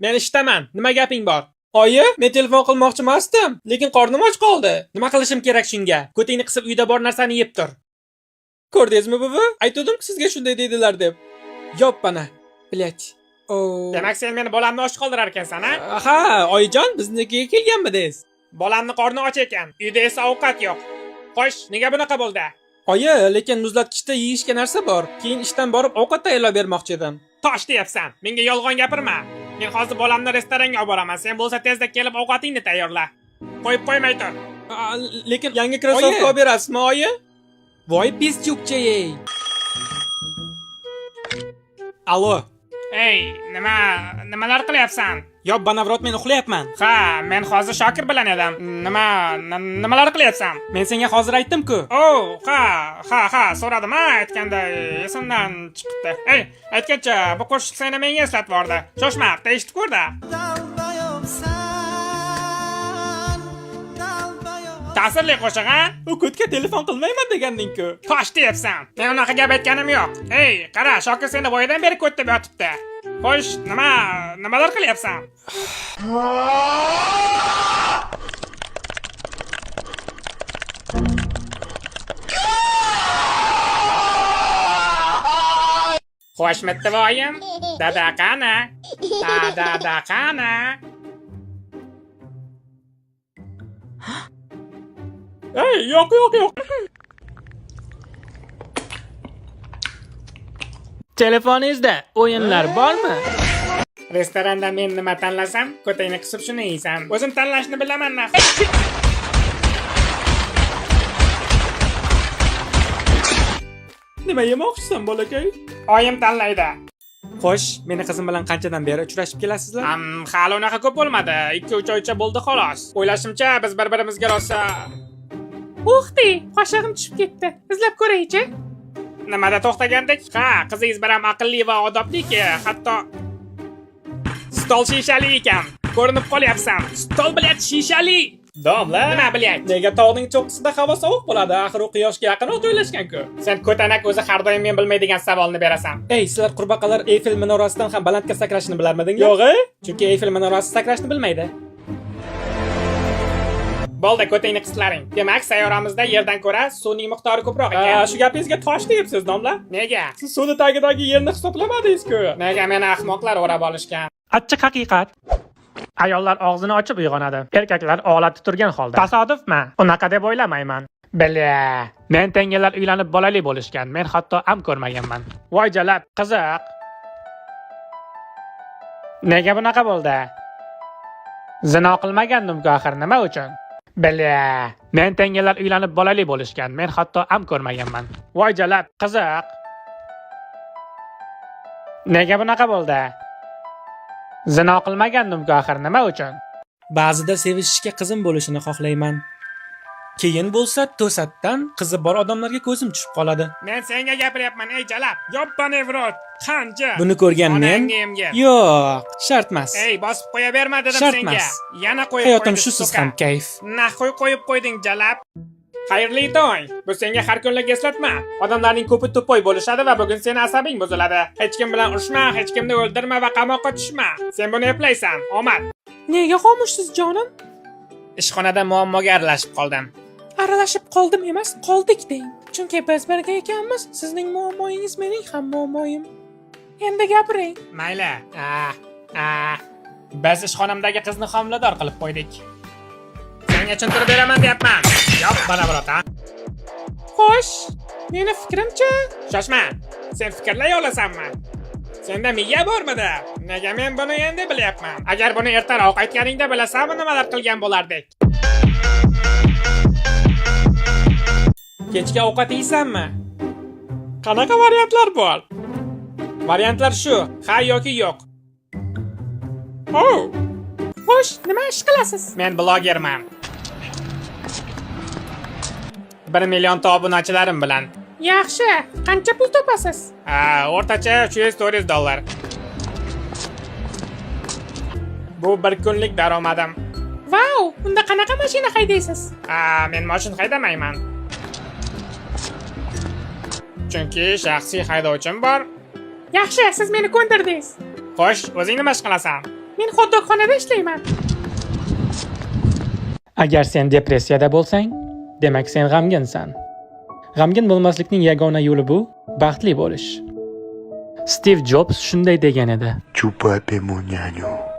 Men ishdaman. Nima gaping bor? Oyi, men telefon qilmoqchi emasdim, lekin qornim och qoldi. Nima qilishim kerak shunga? Ko'tingni qisib uyda bor narsani yeb tur. Ko'rdingizmi buvi? Aytdim sizga shunday dedilar deb. Yop mana. Bilet. Demak, sen meni bolamni och qoldirar ekansan, ha? Ha, oyijon, biznikiga kelganmidingiz? Bolamni qorni och ekan, uyda esa ovqat yo'q. Xo'sh, nega bunaqa bo'ldi? Oyi, lekin muzlatkichda yeyishga narsa bor. Keyin ishdan borib ovqat tayyorlab bermoqchi edim. Tosh deyapsan. Menga yolg'on gapirma. Men hozir bolamni restoranga olib boraman. Sen bo'lsa tezda kelib ovqatingni tayyorla. Qo'yib qo'ymay tur. Lekin yangi krossovka olib berasizmi, oyi? Voy pis chukchayey. Allo. Ey, nimalar qilyapsan? Yo, banavrot, men uxlayapman. Ha, men hozir Shokir bilan edim. Nimalar qilyapsan? Men senga hozir aytdim-ku. Ha, so'radim, aytganda esimdan chiqdi. Ey, aytgancha bu qo'shiq seni menga eslatib yubordi. Shoshma, eshitib ko'r-da. Ta'sirli qo'shiq, ha? U ko'tga telefon qilmayman deganding-ku. Tosh deyapsan. Men unaqa gap aytganim yo'q. Ey, qara, Shokir seni boyadan beri ko'tda yotibdi. Xo'sh, nimalar qilyapsan? Xo'shmitdi voyim? Dada qani? Dada qani? Ey, yo'q. Telefoningizda o'yinlar bormi? Restoranda men nima tanlasam, ko'tingni qisib shuni yeysan. O'zim tanlashni bilaman na. Nima yemoqchisan, bolakay? Oyim tanlaydi. Xo'sh, meni qizim bilan qanchadan beri uchrashib kelasizlar? Hali unaqa ko'p bo'lmadi. 2-3 oycha bo'ldi xolos. O'ylashimcha biz bir-birimizga rosa Uxti, qoshig'im tushib ketdi. Izlab ko'ray-chi. Nimada to'xtagandik? Ha, qizingiz bilan aqlli va odobli-ki, hatto stol shishali ekan. Ko'rinib qolyapsan. Stol bilan shishali. Domla, nima bilyapti? Nega tog'ning cho'qqisida havo sovuq bo'ladi? Axir u quyoshga yaqinroq joylashgan-ku. Sen ko'tanak o'zi har doim men bilmaydigan savolni berasan. Ey, sizlar qurbaqalar Eyfel minorasidan ham balandga sakrashni bilarmidinglar? Yo'q, chunki Eyfel minorasi sakrashni bilmaydi. Bo'ldi, ko'tingni qisqlaring. Demak, sayyoramizda yerdan ko'ra suvning miqdori ko'proq ekan. Shu gapingizga tosh deyapsiz, domla. Nega? Siz suvning tagidagi yerni hisoblamadingiz-ku. Nega meni ahmoqlar o'rab olishgan? Achchiq haqiqat. Ayollar og'zini ochib uyg'onadi. Erkaklar olatda turgan holda. Tasodifmi? Unaqa deb o'ylamayman. Billa. Men tengilar uylanib bolali bo'lishgan. Men hatto am ko'rmaganman. Voy jalab, qiziq. Nega bunaqa bo'ldi? Zino qilmagandim-ku axir, nima uchun? Billa. Men tengilar uylanib bolali bo'lishgan. Men hatto am ko'rmaganman. Voy jalab, qiziq. Nega bunaqa bo'ldi? Zino qilmagandim-ku axir, nima uchun? Ba'zida sevishishga qizim bo'lishini xohlayman. Keyin bo'lsa to'satdan qizi bor odamlarga ko'zim tushib qoladi. Men senga gapiryapman, ey jalab. Yoppa nevrot, qancha. Buni ko'rgan men? Yo'q, shart emas. Ey, bosib qo'ya berma dedim senga. Yana qo'yib qo'yding. Hayotim shusiz ham kayf. Qo'yib qo'yding jalab. Xayrli tong. Bu senga har kunlik eslatma. Odamlarning ko'pi to'poy bo'lishadi va bugun seni asabing buziladi. Hech kim bilan urushma, hech kimni o'ldirma va qamoqqa tushma. Sen buni eplaysan. Omad. Nega xomushsiz jonim? Ishxonada muammoga aralashib qoldim. Aralashib qoldim emas, qoldik deng. Chunki biz birga ekanmiz. Sizning muammoingiz mening ham muammoyim. Endi gapiring. Mayli. Biz ishxonamdagi qizni homilador qilib qo'ydik. Senga tushuntirib beraman deyapman. Yo'q, banavrota. Xo'sh, meni fikrimcha, shoshma. Sen fikrlay olasanmi? Senda miya bormidi? Nega men buni endi bilyapman? Agar buni ertaroq aytganingda bilasanmi nimalar qilgan bo'lardik? Kechga ovqat yeysanmi? Qanaqa variantlar bor? Variantlar shu: ha yoki yo'q. Xo'sh, nima ish qilasiz? Men blogerman. 1 million obunachilarim bilan. Yaxshi, qancha pul topasiz? O'rtacha $300 Bu bir kunlik daromadim. Vau, unda qanaqa mashina haydaysiz? Men mashina haydamayman. Chunki shaxsiy haydovchim bor. Yaxshi, siz meni ko'ndirdingiz. Xo'sh, o'zing nima ish qilasan? Men xotdokxonada ishlayman. Agar sen depressiyada bo'lsang, demak sen g'amginsan. G'amgin bo'lmaslikning yagona yo'li bu baxtli bo'lish. Stiv Jobs shunday degan edi. Chúpate moñaño.